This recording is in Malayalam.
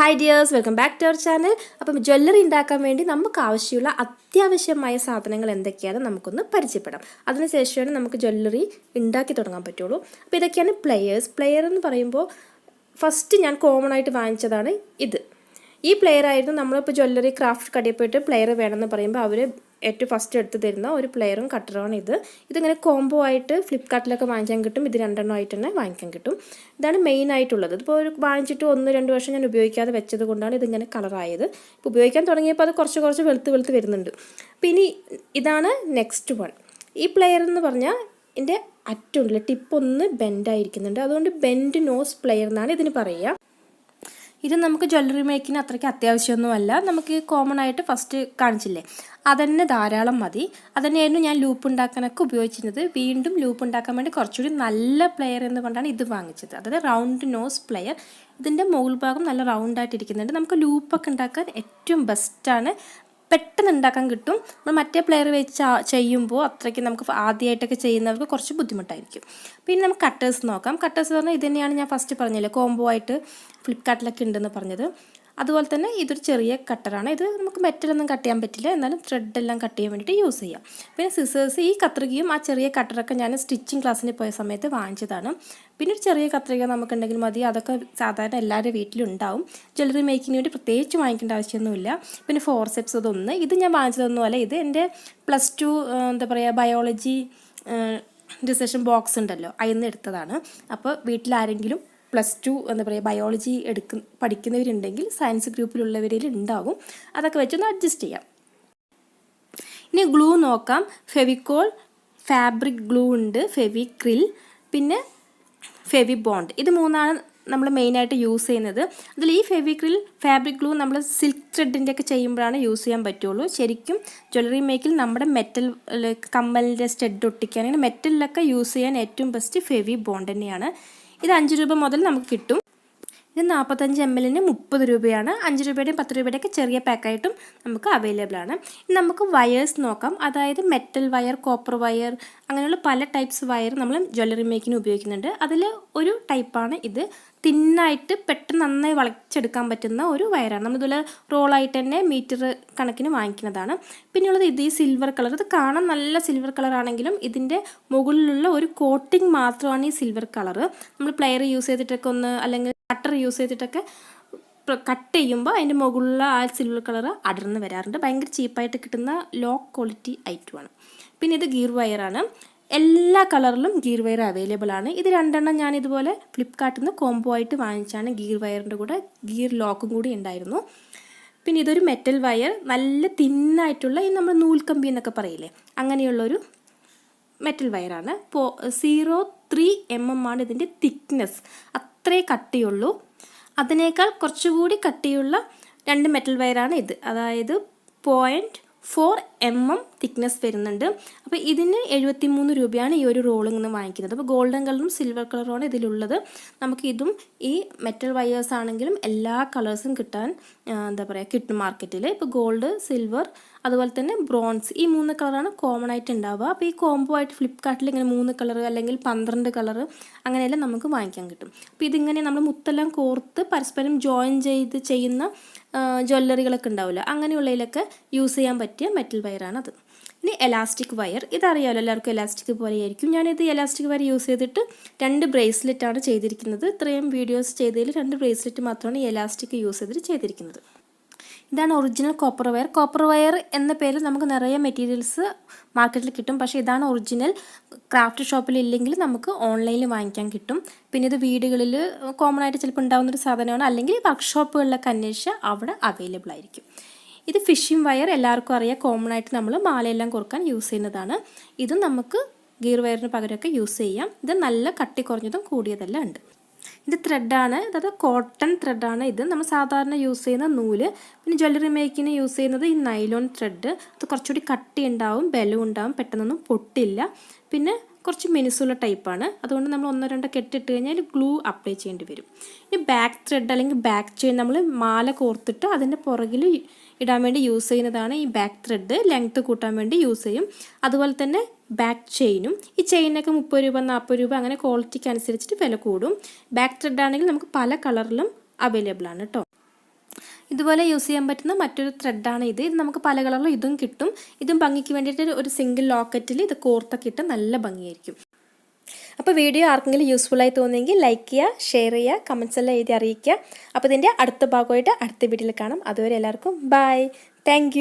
Hi dears, welcome back to our channel. അപ്പം ജ്വല്ലറി ഉണ്ടാക്കാൻ വേണ്ടി നമുക്ക് ആവശ്യമുള്ള അത്യാവശ്യമായ സാധനങ്ങൾ എന്തൊക്കെയാണ് നമുക്കൊന്ന് പരിചയപ്പെടാം. അതിനുശേഷമാണ് നമുക്ക് ജ്വല്ലറി ഉണ്ടാക്കി തുടങ്ങാൻ പറ്റുള്ളൂ. അപ്പോൾ ഇതൊക്കെയാണ് പ്ലെയർ എന്ന് പറയുമ്പോൾ ഫസ്റ്റ് ഞാൻ കോമൺ ആയിട്ട് വാങ്ങിച്ചതാണ് ഇത്. ഈ പ്ലെയർ ആയിരുന്നു നമ്മളിപ്പോൾ ജ്വല്ലറി ക്രാഫ്റ്റ് കടയിൽ പോയിട്ട് പ്ലെയർ വേണമെന്ന് പറയുമ്പോൾ അവർ ഏറ്റവും ഫസ്റ്റ് എടുത്ത് തരുന്ന ഒരു പ്ലെയറും കട്ടറുമാണ് ഇതിങ്ങനെ കോംബോ ആയിട്ട് ഫ്ലിപ്കാർട്ടിലൊക്കെ വാങ്ങിക്കാൻ കിട്ടും. ഇത് 2 ആയിട്ട് തന്നെ വാങ്ങിക്കാൻ കിട്ടും. ഇതാണ് മെയിൻ ആയിട്ടുള്ളത്. ഇപ്പോൾ ഒരു വാങ്ങിച്ചിട്ട് 1-2 വർഷം ഞാൻ ഉപയോഗിക്കാതെ വെച്ചത് കൊണ്ടാണ് ഇതിങ്ങനെ കളറായത്. ഇപ്പോൾ ഉപയോഗിക്കാൻ തുടങ്ങിയപ്പോൾ അത് കുറച്ച് വെളുത്ത് വരുന്നുണ്ട്. പിന്നെ ഇതാണ് നെക്സ്റ്റ് വൺ. ഈ പ്ലെയർ എന്ന് പറഞ്ഞാൽ ഇതിൻ്റെ അറ്റുണ്ടല്ലോ, ടിപ്പൊന്ന് ബെൻഡായിരിക്കുന്നുണ്ട്. അതുകൊണ്ട് ബെൻഡ് നോസ് പ്ലെയർ എന്നാണ് ഇതിന് പറയുക. ഇത് നമുക്ക് ജ്വല്ലറി മേക്കിന് അത്രയ്ക്ക് അത്യാവശ്യമൊന്നുമല്ല. നമുക്ക് കോമൺ ആയിട്ട് ഫസ്റ്റ് കാണിച്ചില്ലേ, അതന്നെ ധാരാളം മതി. അതന്നെയായിരുന്നു ഞാൻ ലൂപ്പ് ഉണ്ടാക്കാനൊക്കെ ഉപയോഗിച്ചിരുന്നത്. വീണ്ടും ലൂപ്പ് ഉണ്ടാക്കാൻ വേണ്ടി കുറച്ചുകൂടി നല്ല പ്ലെയർ എന്ന് കൊണ്ടാണ് ഇത് വാങ്ങിച്ചത്. അതായത് റൗണ്ട് നോസ് പ്ലെയർ. ഇതിൻ്റെ മുകൾ ഭാഗം നല്ല റൗണ്ടായിട്ട് ഇരിക്കുന്നുണ്ട്. നമുക്ക് ലൂപ്പൊക്കെ ഉണ്ടാക്കാൻ ഏറ്റവും ബെസ്റ്റാണ്. പെട്ടെന്ന് ഉണ്ടാക്കാൻ കിട്ടും. നമ്മൾ മറ്റേ പ്ലെയർ വെച്ച് ചെയ്യുമ്പോൾ അത്രയ്ക്ക് നമുക്ക് ആദ്യമായിട്ടൊക്കെ ചെയ്യുന്നവർക്ക് കുറച്ച് ബുദ്ധിമുട്ടായിരിക്കും. പിന്നെ നമുക്ക് കട്ടേഴ്സ് നോക്കാം. കട്ടേഴ്സ് പറഞ്ഞാൽ ഇത് തന്നെയാണ് ഞാൻ ഫസ്റ്റ് പറഞ്ഞില്ലേ, കോംബോ ആയിട്ട് ഫ്ലിപ്കാർട്ടിലൊക്കെ ഉണ്ടെന്ന് പറഞ്ഞത്. അതുപോലെ തന്നെ ഇതൊരു ചെറിയ കട്ടറാണ്. ഇത് നമുക്ക് മെറ്റലൊന്നും കട്ട് ചെയ്യാൻ പറ്റില്ല, എന്നാലും ത്രെഡെല്ലാം കട്ട് ചെയ്യാൻ വേണ്ടിയിട്ട് യൂസ് ചെയ്യാം. പിന്നെ സിസേഴ്സ്, ഈ കത്രികയും ആ ചെറിയ കട്ടറൊക്കെ ഞാൻ സ്റ്റിച്ചിങ് ക്ലാസ്സിന് പോയ സമയത്ത് വാങ്ങിച്ചതാണ്. പിന്നെ ഒരു ചെറിയ കത്രിക നമുക്കുണ്ടെങ്കിൽ മതി. അതൊക്കെ സാധാരണ എല്ലാവരുടെ വീട്ടിലും ഉണ്ടാവും. ജ്വല്ലറി മേക്കിങ്ങിന് വേണ്ടി പ്രത്യേകിച്ച് വാങ്ങിക്കേണ്ട ആവശ്യമൊന്നുമില്ല. പിന്നെ ഫോർസെപ്സ് ഇതൊന്ന്, ഇത് ഞാൻ വാങ്ങിച്ചതൊന്നുമല്ല. ഇത് എൻ്റെ +2 എന്താ പറയുക ബയോളജി ഡിസക്ഷൻ ബോക്സ് ഉണ്ടല്ലോ, അതിൽ നിന്ന് എടുത്തതാണ്. അപ്പോൾ വീട്ടിലാരെങ്കിലും +2 എന്താ പറയുക ബയോളജി പഠിക്കുന്നവരുണ്ടെങ്കിൽ സയൻസ് ഗ്രൂപ്പിലുള്ളവരിൽ ഉണ്ടാകും. അതൊക്കെ വെച്ചൊന്ന് അഡ്ജസ്റ്റ് ചെയ്യാം. ഇനി ഗ്ലൂ നോക്കാം. ഫെവിക്കോൾ, ഫാബ്രിക് ഗ്ലൂ ഉണ്ട്, ഫെവിക്രിൽ, പിന്നെ ഫെവിബോണ്ട്. ഇത് 3ആണ് നമ്മൾ മെയിനായിട്ട് യൂസ് ചെയ്യുന്നത്. അതിൽ ഈ ഫെവിക്രിൽ, ഫാബ്രിക് ഗ്ലൂ നമ്മൾ സിൽക്ക് ത്രെഡിൻ്റെ ഒക്കെ ചെയ്യുമ്പോഴാണ് യൂസ് ചെയ്യാൻ പറ്റുള്ളൂ. ശരിക്കും ജ്വല്ലറി മേക്കിൽ നമ്മുടെ മെറ്റൽ കമ്മലിൻ്റെ സ്റ്റഡ് ഒട്ടിക്കാൻ, അങ്ങനെ മെറ്റലിലൊക്കെ യൂസ് ചെയ്യാൻ ഏറ്റവും ബെസ്റ്റ് ഫെവിബോണ്ട് തന്നെയാണ്. ഇത് 5 രൂപ മുതൽ നമുക്ക് കിട്ടും. ഇത് 45 ml 30 രൂപയാണ്. 5 രൂപയുടെയും 10 രൂപയുടെയൊക്കെ ചെറിയ പാക്കായിട്ടും നമുക്ക് അവൈലബിൾ ആണ്. ഇനി നമുക്ക് വയേഴ്സ് നോക്കാം. അതായത് മെറ്റൽ വയർ, കോപ്പർ വയർ, അങ്ങനെയുള്ള പല ടൈപ്സ് വയർ നമ്മൾ ജ്വല്ലറി മേക്കിന് ഉപയോഗിക്കുന്നുണ്ട്. അതിൽ ഒരു ടൈപ്പാണ് ഇത്. തിന്നായിട്ട് പെട്ടെന്ന് നന്നായി വളച്ചെടുക്കാൻ പറ്റുന്ന ഒരു വയറാണ്. നമ്മളിതുപോലെ റോളായിട്ട് തന്നെ മീറ്റർ കണക്കിന് വാങ്ങിക്കുന്നതാണ്. പിന്നെയുള്ളത് ഈ സിൽവർ കളർ. ഇത് കാണാൻ നല്ല സിൽവർ കളറാണെങ്കിലും ഇതിൻ്റെ മുകളിലുള്ള ഒരു കോട്ടിങ് മാത്രമാണ് ഈ സിൽവർ കളർ. നമ്മൾ പ്ലെയർ യൂസ് ചെയ്തിട്ടൊക്കെ അല്ലെങ്കിൽ കട്ടർ യൂസ് ചെയ്തിട്ടൊക്കെ കട്ട് ചെയ്യുമ്പോൾ അതിൻ്റെ മുകളിലുള്ള ആ സിൽവർ കളർ അടർന്ന് വരാറുണ്ട്. ഭയങ്കര ചീപ്പായിട്ട് കിട്ടുന്ന ലോ ക്വാളിറ്റി ഐറ്റമാണ്. പിന്നെ ഇത് ഗീർ വയറാണ്. എല്ലാ കളറിലും ഗീർ വയർ അവൈലബിൾ ആണ്. ഇത് 2 ഞാൻ ഇതുപോലെ ഫ്ലിപ്കാർട്ടിൽ നിന്ന് കോംബോ ആയിട്ട് വാങ്ങിച്ചാണ്. ഗീർ വയറിൻ്റെ കൂടെ ഗീർ ലോക്കും കൂടി ഉണ്ടായിരുന്നു. പിന്നെ ഇതൊരു മെറ്റൽ വയർ, നല്ല തിന്നായിട്ടുള്ള ഈ നമ്മൾ നൂൽക്കമ്പി എന്നൊക്കെ പറയില്ലേ, അങ്ങനെയുള്ളൊരു മെറ്റൽ വയറാണ്. 0.3 mm ആണ് ഇതിൻ്റെ തിക്നെസ്. അത്രേ കട്ടിയുള്ളൂ. അതിനേക്കാൾ കുറച്ചുകൂടി കട്ടിയുള്ള 2 മെറ്റൽ വയറാണ് ഇത്. അതായത് 0.4 mm തിക്നെസ് വരുന്നുണ്ട്. അപ്പോൾ ഇതിന് 73 രൂപയാണ് ഈ ഒരു റോളിൽ നിന്ന് വാങ്ങിക്കുന്നത്. അപ്പോൾ ഗോൾഡൻ കളറും സിൽവർ കളറുമാണ് ഇതിലുള്ളത്. നമുക്ക് ഇതും ഈ മെറ്റൽ വയേഴ്സ് ആണെങ്കിലും എല്ലാ കളേഴ്സും കിട്ടാൻ എന്താ പറയുക കിട്ടും മാർക്കറ്റിൽ. ഇപ്പോൾ ഗോൾഡ്, സിൽവർ, അതുപോലെ തന്നെ ബ്രോൺസ്, ഈ 3 കളറാണ് കോമൺ ആയിട്ട് ഉണ്ടാവുക. അപ്പോൾ ഈ കോംബോ ആയിട്ട് ഫ്ലിപ്കാർട്ടിൽ ഇങ്ങനെ 3 കളർ അല്ലെങ്കിൽ 12 കളർ അങ്ങനെയെല്ലാം നമുക്ക് വാങ്ങിക്കാൻ കിട്ടും. അപ്പോൾ ഇതിങ്ങനെ നമ്മൾ മുത്തെല്ലാം കോർത്ത് പരസ്പരം ജോയിൻ ചെയ്ത് ചെയ്യുന്ന ജ്വല്ലറികളൊക്കെ ഉണ്ടാവില്ല, അങ്ങനെയുള്ളതിലൊക്കെ യൂസ് ചെയ്യാൻ പറ്റിയ മെറ്റൽ വയറാണത്. ഇനി എലാസ്റ്റിക് വയർ. ഇതറിയാമല്ലോ എല്ലാവർക്കും, എലാസ്റ്റിക് പോലെയായിരിക്കും. ഞാനിത് എലാസ്റ്റിക് വയർ യൂസ് ചെയ്തിട്ട് 2 ബ്രേസ്ലെറ്റാണ് ചെയ്തിരിക്കുന്നത്. ഇത്രയും വീഡിയോസ് ചെയ്തതിൽ 2 ബ്രേസ്ലെറ്റ് മാത്രമാണ് ഈ എലാസ്റ്റിക് യൂസ് ചെയ്തിട്ട് ചെയ്തിരിക്കുന്നത്. ഇതാണ് original copper wire. Copper wire എന്ന പേരിൽ നമുക്ക് നിറയെ മെറ്റീരിയൽസ് മാർക്കറ്റിൽ കിട്ടും. പക്ഷേ ഇതാണ് ഒറിജിനൽ. ക്രാഫ്റ്റ് ഷോപ്പിൽ ഇല്ലെങ്കിൽ നമുക്ക് ഓൺലൈനിൽ വാങ്ങിക്കാൻ കിട്ടും. പിന്നെ ഇത് വീടുകളിൽ കോമൺ ആയിട്ട് ചിലപ്പോൾ ഉണ്ടാകുന്നൊരു സാധനമാണ്. അല്ലെങ്കിൽ വർക്ക്ഷോപ്പുകളിലൊക്കെ അന്വേഷിച്ചാൽ അവിടെ അവൈലബിൾ ആയിരിക്കും. ഇത് ഫിഷിംഗ് വയർ, എല്ലാവർക്കും അറിയാം. കോമൺ ആയിട്ട് നമ്മൾ മാലയെല്ലാം കോർക്കാൻ യൂസ് ചെയ്യുന്നതാണ്. ഇതും നമുക്ക് ഗീർ വയറിന് പകരമൊക്കെ യൂസ് ചെയ്യാം. ഇത് നല്ല കട്ടി കുറഞ്ഞതും കൂടിയതെല്ലാം ഉണ്ട്. ഇത് ത്രെഡാണ്, അതായത് കോട്ടൺ ത്രെഡാണ്. ഇത് നമ്മൾ സാധാരണ യൂസ് ചെയ്യുന്ന നൂല്. പിന്നെ ജ്വല്ലറി മേക്കിന് യൂസ് ചെയ്യുന്നത് ഈ നൈലോൺ ത്രെഡ്. അത് കുറച്ചുകൂടി കട്ടി ഉണ്ടാവും, ബലം ഉണ്ടാവും, പെട്ടെന്നൊന്നും പൊട്ടില്ല. പിന്നെ കുറച്ച് മിനുസുള്ള ടൈപ്പാണ്. അതുകൊണ്ട് നമ്മൾ 1-2 കെട്ടിട്ട് കഴിഞ്ഞാൽ ഗ്ലൂ അപ്ലൈ ചെയ്യേണ്ടി വരും. ഇനി ബാക്ക് ത്രെഡ് അല്ലെങ്കിൽ ബാക്ക് ചെയിൻ, നമ്മൾ മാല കോർത്തിട്ട് അതിൻ്റെ പുറകിൽ ഇടാൻ വേണ്ടി യൂസ് ചെയ്യുന്നതാണ് ഈ ബാക്ക് ത്രെഡ്. ലെങ്ത്ത് കൂട്ടാൻ വേണ്ടി യൂസ് ചെയ്യും. അതുപോലെ തന്നെ ബാക്ക് ചെയിനും. ഈ ചെയിനൊക്കെ 30 രൂപ 40 രൂപ അങ്ങനെ ക്വാളിറ്റിക്ക് അനുസരിച്ചിട്ട് വില കൂടും. ബാക്ക് ത്രെഡ് ആണെങ്കിൽ നമുക്ക് പല കളറിലും അവൈലബിൾ ആണ് കേട്ടോ. ഇതുപോലെ യൂസ് ചെയ്യാൻ പറ്റുന്ന മറ്റൊരു ത്രെഡാണ് ഇത്. ഇത് നമുക്ക് പല കളറിലും ഇതും കിട്ടും. ഇതും ഭംഗിക്ക് വേണ്ടിയിട്ട് ഒരു സിംഗിൾ ലോക്കറ്റിൽ ഇത് കോർത്തൊക്കെ ഇട്ട് നല്ല ഭംഗിയായിരിക്കും. അപ്പോൾ വീഡിയോ ആർക്കെങ്കിലും യൂസ്ഫുള്ളായി തോന്നിയെങ്കിൽ ലൈക്ക് ചെയ്യുക, ഷെയർ ചെയ്യുക, കമൻസ് എല്ലാം എഴുതി അറിയിക്കുക. അപ്പോൾ ഇതിൻ്റെ അടുത്ത ഭാഗമായിട്ട് അടുത്ത വീഡിയോയിൽ കാണാം. അതുവരെ എല്ലാവർക്കും ബൈ. താങ്ക്